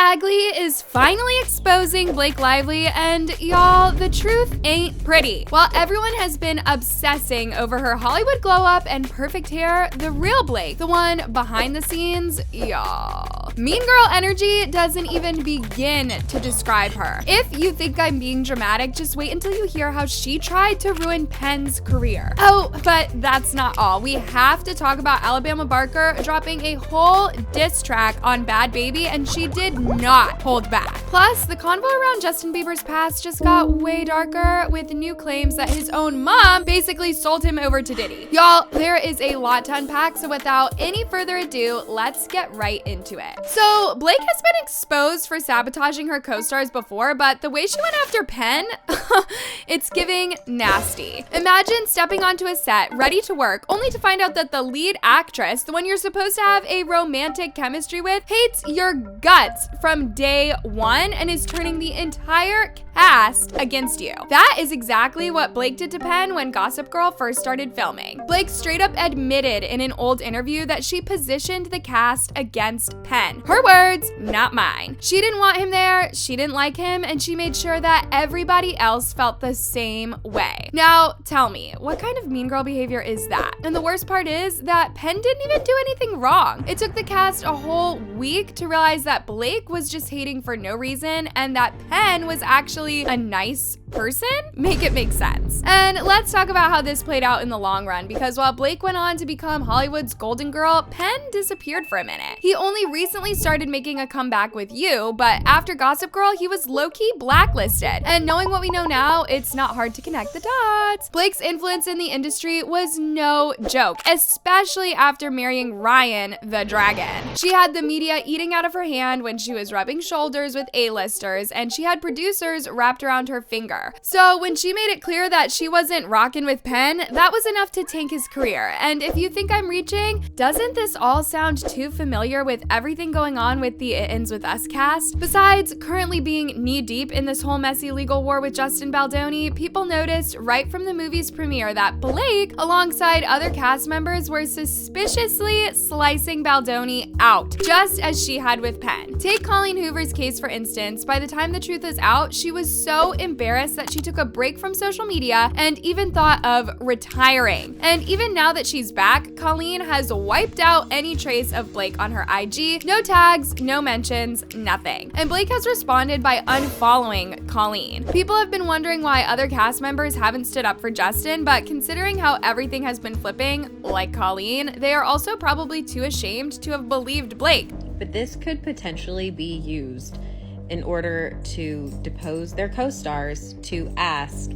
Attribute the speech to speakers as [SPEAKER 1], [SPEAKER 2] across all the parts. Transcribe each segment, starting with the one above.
[SPEAKER 1] Badgley is finally exposing Blake Lively, and y'all, the truth ain't pretty. While everyone has been obsessing over her Hollywood glow up and perfect hair, the real Blake, the one behind the scenes, y'all, mean girl energy doesn't even begin to describe her. If you think I'm being dramatic, just wait until you hear how she tried to ruin Penn's career. Oh, but that's not all. We have to talk about Alabama Barker dropping a whole diss track on Bhad Bhabie, and she did not hold back. Plus, the convo around Justin Bieber's past just got way darker, with new claims that his own mom basically sold him over to Diddy. Y'all, there is a lot to unpack, so without any further ado, let's get right into it. So, Blake has been exposed for sabotaging her co-stars before, but the way she went after Penn, it's giving nasty. Imagine stepping onto a set, ready to work, only to find out that the lead actress, the one you're supposed to have a romantic chemistry with, hates your guts from day one and is turning the entire cast against you. That is exactly what Blake did to Penn when Gossip Girl first started filming. Blake straight up admitted in an old interview that she positioned the cast against Penn. Her words, not mine. She didn't want him there, she didn't like him, and she made sure that everybody else felt the same way. Now, tell me, what kind of mean girl behavior is that? And the worst part is that Penn didn't even do anything wrong. It took the cast a whole week to realize that Blake was just hating for no reason and that Penn was actually a nice person? Make it make sense. And let's talk about how this played out in the long run, because while Blake went on to become Hollywood's golden girl, Penn disappeared for a minute. He only recently started making a comeback with You, but after Gossip Girl, he was low-key blacklisted. And knowing what we know now, it's not hard to connect the dots. Blake's influence in the industry was no joke, especially after marrying Ryan the Dragon. She had the media eating out of her hand when she was rubbing shoulders with A-listers, and she had producers wrapped around her finger. So when she made it clear that she wasn't rocking with Penn, that was enough to tank his career. And if you think I'm reaching, doesn't this all sound too familiar with everything going on with the It Ends With Us cast? Besides currently being knee-deep in this whole messy legal war with Justin Baldoni, people noticed right from the movie's premiere that Blake, alongside other cast members, were suspiciously slicing Baldoni out, just as she had with Penn. Take Colleen Hoover's case for instance. By the time the truth is out, she was so embarrassed that she took a break from social media and even thought of retiring. And even now that she's back, Colleen has wiped out any trace of Blake on her IG. No tags, no mentions, nothing. And Blake has responded by unfollowing Colleen. People have been wondering why other cast members haven't stood up for Justin, but considering how everything has been flipping, like Colleen, they are also probably too ashamed to have believed Blake.
[SPEAKER 2] But this could potentially be used in order to depose their co-stars, to ask,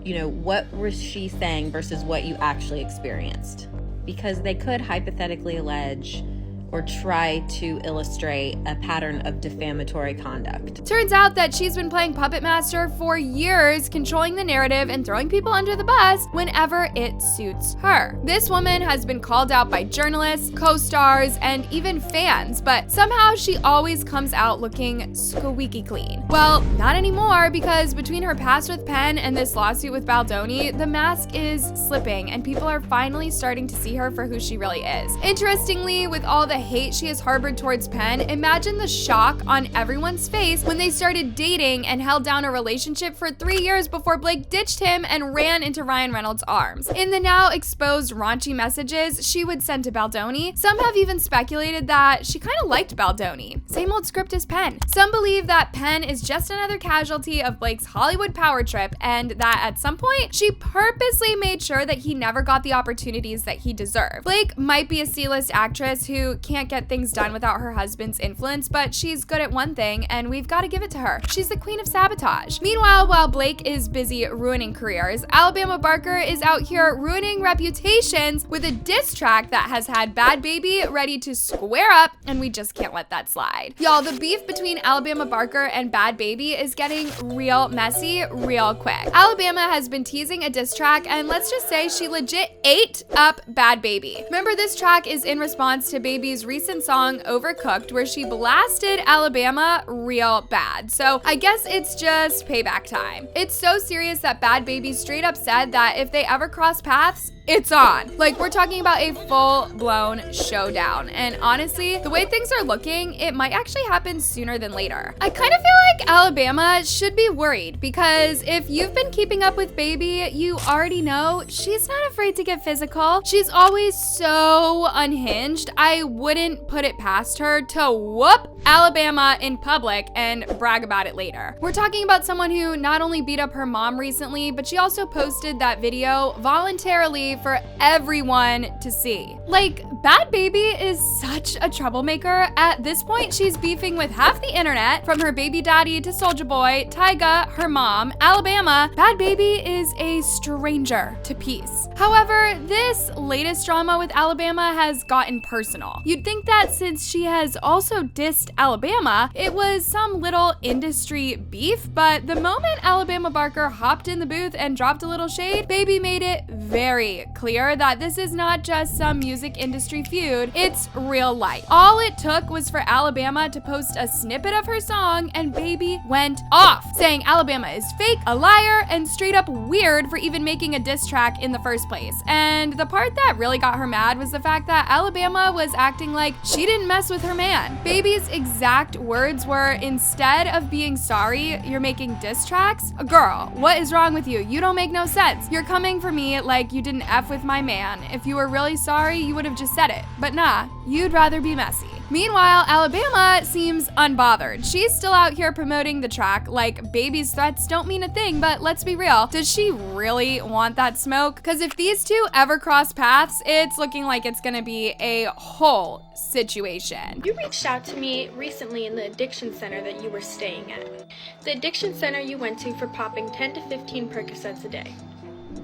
[SPEAKER 2] what was she saying versus what you actually experienced? Because they could hypothetically allege or try to illustrate a pattern of defamatory conduct.
[SPEAKER 1] Turns out that she's been playing puppet master for years, controlling the narrative and throwing people under the bus whenever it suits her. This woman has been called out by journalists, co-stars, and even fans, but somehow she always comes out looking squeaky clean. Well, not anymore, because between her past with Penn and this lawsuit with Baldoni, the mask is slipping and people are finally starting to see her for who she really is. Interestingly, with all the hate she has harbored towards Penn, imagine the shock on everyone's face when they started dating and held down a relationship for 3 years before Blake ditched him and ran into Ryan Reynolds' arms. In the now exposed raunchy messages she would send to Baldoni, some have even speculated that she kind of liked Baldoni. Same old script as Penn. Some believe that Penn is just another casualty of Blake's Hollywood power trip, and that at some point she purposely made sure that he never got the opportunities that he deserved. Blake might be a C-list actress who can't get things done without her husband's influence, but she's good at one thing, and we've got to give it to her. She's the queen of sabotage. Meanwhile, while Blake is busy ruining careers, Alabama Barker is out here ruining reputations with a diss track that has had Bhad Bhabie ready to square up, and we just can't let that slide. Y'all, the beef between Alabama Barker and Bhad Bhabie is getting real messy real quick. Alabama has been teasing a diss track, and let's just say she legit ate up Bhad Bhabie. Remember, this track is in response to Bhabie's recent song Overcooked, where she blasted Alabama real bad. So I guess it's just payback time. It's so serious that Bhad Bhabie straight up said that if they ever cross paths, it's on. Like, we're talking about a full-blown showdown. And honestly, the way things are looking, it might actually happen sooner than later. I kind of feel like Alabama should be worried because if you've been keeping up with Baby, you already know she's not afraid to get physical. She's always so unhinged. I wouldn't put it past her to whoop Alabama in public and brag about it later. We're talking about someone who not only beat up her mom recently, but she also posted that video voluntarily for everyone to see. Like, Bhad Bhabie is such a troublemaker. At this point, she's beefing with half the internet, from her baby daddy to Soulja Boy, Tyga, her mom, Alabama. Bhad Bhabie is a stranger to peace. However, this latest drama with Alabama has gotten personal. You'd think that since she has also dissed Alabama, it was some little industry beef, but the moment Alabama Barker hopped in the booth and dropped a little shade, Baby made it very clear that this is not just some music industry feud, it's real life. All it took was for Alabama to post a snippet of her song and Baby went off, saying Alabama is fake, a liar, and straight up weird for even making a diss track in the first place. And the part that really got her mad was the fact that Alabama was acting like she didn't mess with her man. Baby's exact words were, instead of being sorry, you're making diss tracks? Girl, what is wrong with you? You don't make no sense. You're coming for me like you didn't F with my man. If you were really sorry, you would have just said it. But nah, you'd rather be messy. Meanwhile, Alabama seems unbothered. She's still out here promoting the track like Baby's threats don't mean a thing, but let's be real, does she really want that smoke? Because if these two ever cross paths, it's looking like it's gonna be a whole situation.
[SPEAKER 3] You reached out to me recently in the addiction center that you were staying at. The addiction center you went to for popping 10 to 15 Percocets a day.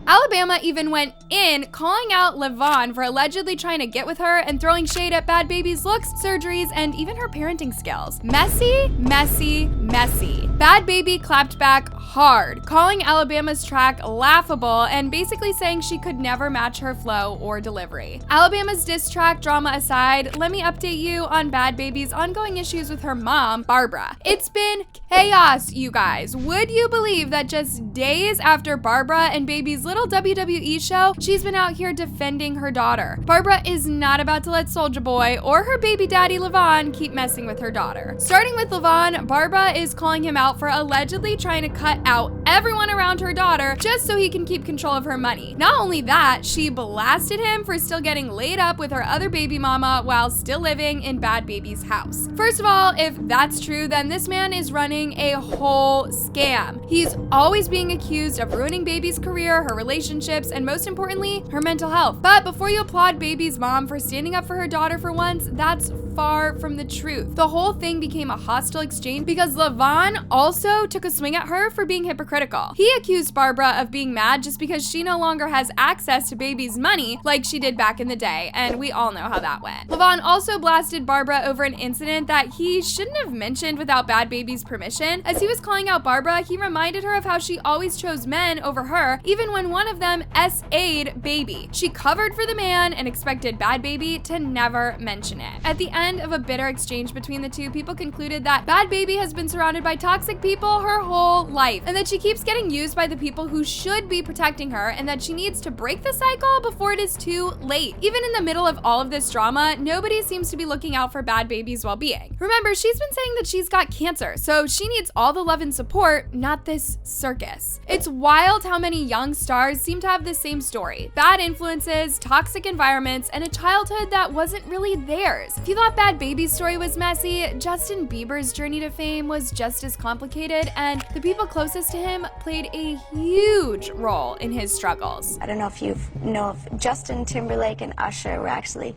[SPEAKER 1] Alabama even went in, calling out Levon for allegedly trying to get with her and throwing shade at Bhad Bhabie's looks, surgeries, and even her parenting skills. Messy, messy, messy. Bhad Bhabie clapped back hard, calling Alabama's track laughable and basically saying she could never match her flow or delivery. Alabama's diss track drama aside, let me update you on Bhad Bhabie's ongoing issues with her mom, Barbara. It's been chaos, you guys. Would you believe that just days after Barbara and Baby's little WWE show, she's been out here defending her daughter. Barbara is not about to let Soulja Boy or her baby daddy Levon keep messing with her daughter. Starting with Levon, Barbara is calling him out for allegedly trying to cut out everyone around her daughter just so he can keep control of her money. Not only that, she blasted him for still getting laid up with her other baby mama while still living in Bhad Bhabie's house. First of all, if that's true, then this man is running a whole scam. He's always being accused of ruining Baby's career, her relationships, and most importantly, her mental health. But before you applaud Baby's mom for standing up for her daughter for once, that's far from the truth. The whole thing became a hostile exchange because Levon also took a swing at her for being hypocritical. He accused Barbara of being mad just because she no longer has access to Baby's money like she did back in the day, and we all know how that went. Levon also blasted Barbara over an incident that he shouldn't have mentioned without Bhad Bhabie's permission. As he was calling out Barbara, he reminded her of how she always chose men over her, even when one of them SA'd Baby. She covered for the man and expected Bhad Bhabie to never mention it. At the end of a bitter exchange between the two, people concluded that Bhad Bhabie has been surrounded by toxic people her whole life, and that she keeps getting used by the people who should be protecting her, and that she needs to break the cycle before it is too late. Even in the middle of all of this drama, nobody seems to be looking out for Bhad Bhabie's well-being. Remember, she's been saying that she's got cancer, so she needs all the love and support, not this circus. It's wild how many young stars seem to have the same story: bad influences, toxic environments, and a childhood that wasn't really theirs. If you thought Bhad Bhabie's story was messy, Justin Bieber's journey to fame was just as complicated, and the people closest to him played a huge role in his struggles.
[SPEAKER 4] I don't know if you know if Justin Timberlake and Usher were actually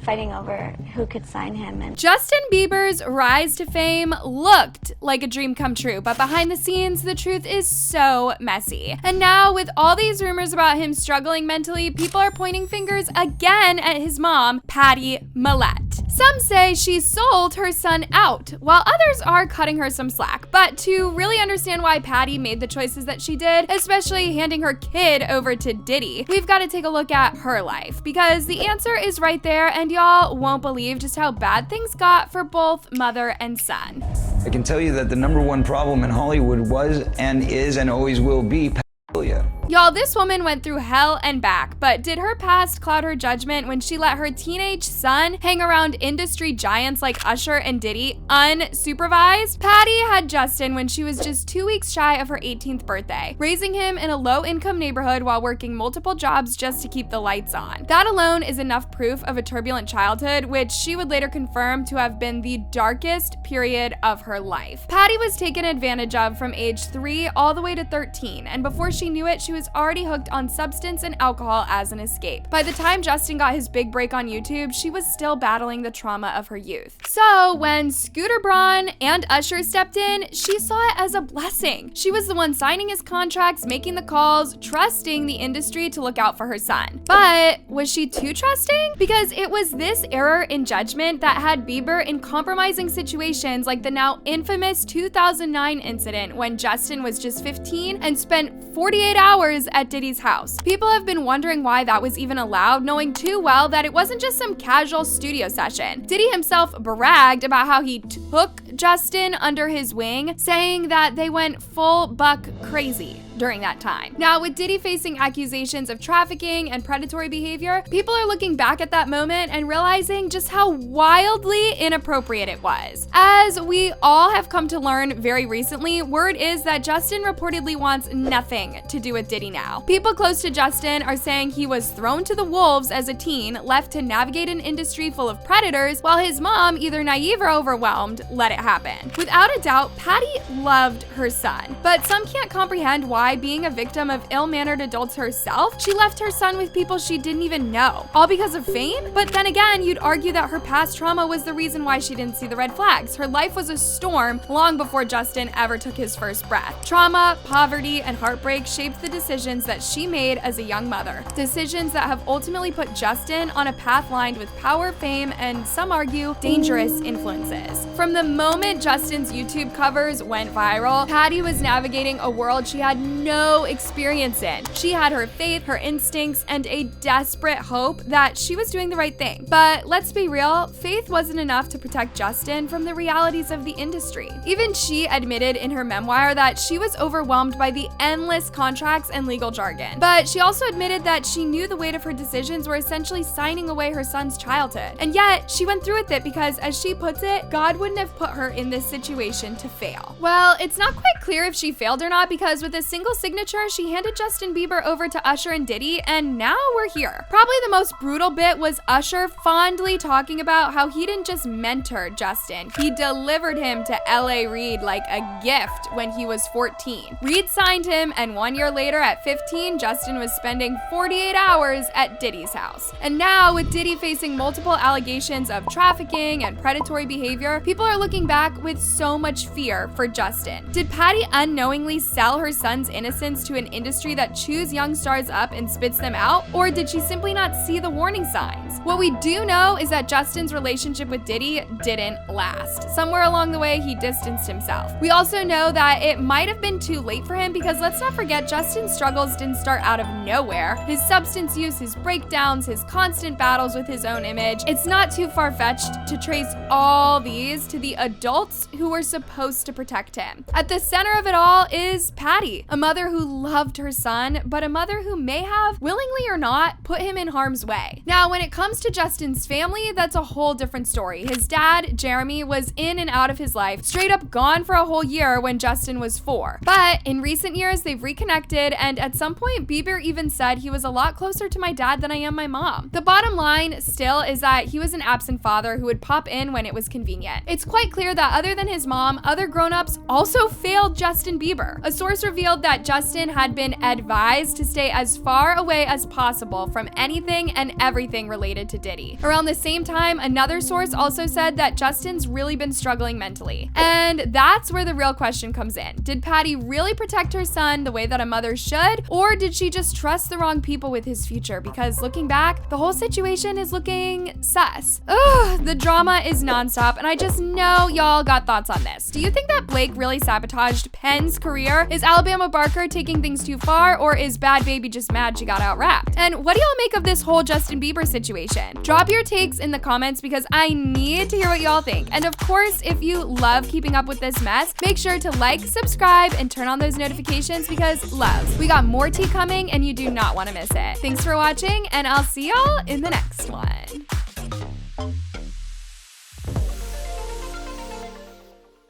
[SPEAKER 4] fighting over who could sign him. And
[SPEAKER 1] Justin Bieber's rise to fame looked like a dream come true, but behind the scenes, the truth is so messy. And now, with all these rumors about him struggling mentally, people are pointing fingers again at his mom, Patty Millette. Some say she sold her son out, while others are cutting her some slack. But to really understand why Patty made the choices that she did, especially handing her kid over to Diddy, we've got to take a look at her life, because the answer is right there, and y'all won't believe just how bad things got for both mother and son.
[SPEAKER 5] I can tell you that the #1 problem in Hollywood was and is and always will be pedophilia.
[SPEAKER 1] Y'all, this woman went through hell and back, but did her past cloud her judgment when she let her teenage son hang around industry giants like Usher and Diddy unsupervised? Patty had Justin when she was just 2 weeks shy of her 18th birthday, raising him in a low-income neighborhood while working multiple jobs just to keep the lights on. That alone is enough proof of a turbulent childhood, which she would later confirm to have been the darkest period of her life. Patty was taken advantage of from age 3 all the way to 13, and before she knew it, she was already hooked on substance and alcohol as an escape. By the time Justin got his big break on YouTube, she was still battling the trauma of her youth. So when Scooter Braun and Usher stepped in, she saw it as a blessing. She was the one signing his contracts, making the calls, trusting the industry to look out for her son. But was she too trusting? Because it was this error in judgment that had Bieber in compromising situations like the now infamous 2009 incident when Justin was just 15 and spent 48 hours at Diddy's house. People have been wondering why that was even allowed, knowing too well that it wasn't just some casual studio session. Diddy himself bragged about how he took Justin under his wing, saying that they went full buck crazy during that time. Now, with Diddy facing accusations of trafficking and predatory behavior, people are looking back at that moment and realizing just how wildly inappropriate it was. As we all have come to learn very recently, word is that Justin reportedly wants nothing to do with Diddy now. People close to Justin are saying he was thrown to the wolves as a teen, left to navigate an industry full of predators, while his mom, either naive or overwhelmed, let it happen. Without a doubt, Patty loved her son, but some can't comprehend why, being a victim of ill-mannered adults herself, she left her son with people she didn't even know, all because of fame? But then again, you'd argue that her past trauma was the reason why she didn't see the red flags. Her life was a storm long before Justin ever took his first breath. Trauma, poverty, and heartbreak shaped the decisions that she made as a young mother. Decisions that have ultimately put Justin on a path lined with power, fame, and some argue, dangerous influences. From the moment Justin's YouTube covers went viral, Patty was navigating a world she had no experience in. She had her faith, her instincts, and a desperate hope that she was doing the right thing. But let's be real, faith wasn't enough to protect Justin from the realities of the industry. Even she admitted in her memoir that she was overwhelmed by the endless contracts and legal jargon. But she also admitted that she knew the weight of her decisions were essentially signing away her son's childhood. And yet, she went through with it because, as she puts it, God wouldn't have put her in this situation to fail. Well, it's not quite clear if she failed or not, because with a single signature, she handed Justin Bieber over to Usher and Diddy, and now we're here. Probably the most brutal bit was Usher fondly talking about how he didn't just mentor Justin, he delivered him to LA Reid like a gift when he was 14. Reid signed him, and 1 year later at 15, Justin was spending 48 hours at Diddy's house. And now, with Diddy facing multiple allegations of trafficking and predatory behavior, people are looking back with so much fear for Justin. Did Patty unknowingly sell her son's innocence to an industry that chews young stars up and spits them out? Or did she simply not see the warning signs? What we do know is that Justin's relationship with Diddy didn't last. Somewhere along the way, he distanced himself. We also know that it might have been too late for him, because let's not forget, Justin's struggles didn't start out of nowhere. His substance use, his breakdowns, his constant battles with his own image. It's not too far-fetched to trace all these to the adults who were supposed to protect him. At the center of it all is Patty, a mother who loved her son, but a mother who may have, willingly or not, put him in harm's way. Now, when it comes to Justin's family, that's a whole different story. His dad, Jeremy, was in and out of his life, straight up gone for a whole year when Justin was 4. But in recent years, they've reconnected, and at some point, Bieber even said he was a lot closer to my dad than I am my mom. The bottom line still is that he was an absent father who would pop in when it was convenient. It's quite clear that other than his mom, other grown-ups also failed Justin Bieber. A source revealed that Justin had been advised to stay as far away as possible from anything and everything related to Diddy. Around the same time, another source also said that Justin's really been struggling mentally. And that's where the real question comes in. Did Patty really protect her son the way that a mother should? Or did she just trust the wrong people with his future? Because looking back, the whole situation is looking sus. Ugh, the drama is nonstop, and I just know y'all got thoughts on this. Do you think that Blake really sabotaged Penn's career? Is Alabama Barker taking things too far, or is Bhad Bhabie just mad she got out-rapped? And what do y'all make of this whole Justin Bieber situation? Drop your takes in the comments because I need to hear what y'all think. And of course, if you love keeping up with this mess, make sure to like, subscribe, and turn on those notifications because, loves, we got more tea coming and you do not want to miss it. Thanks for watching, and I'll see y'all in the next one.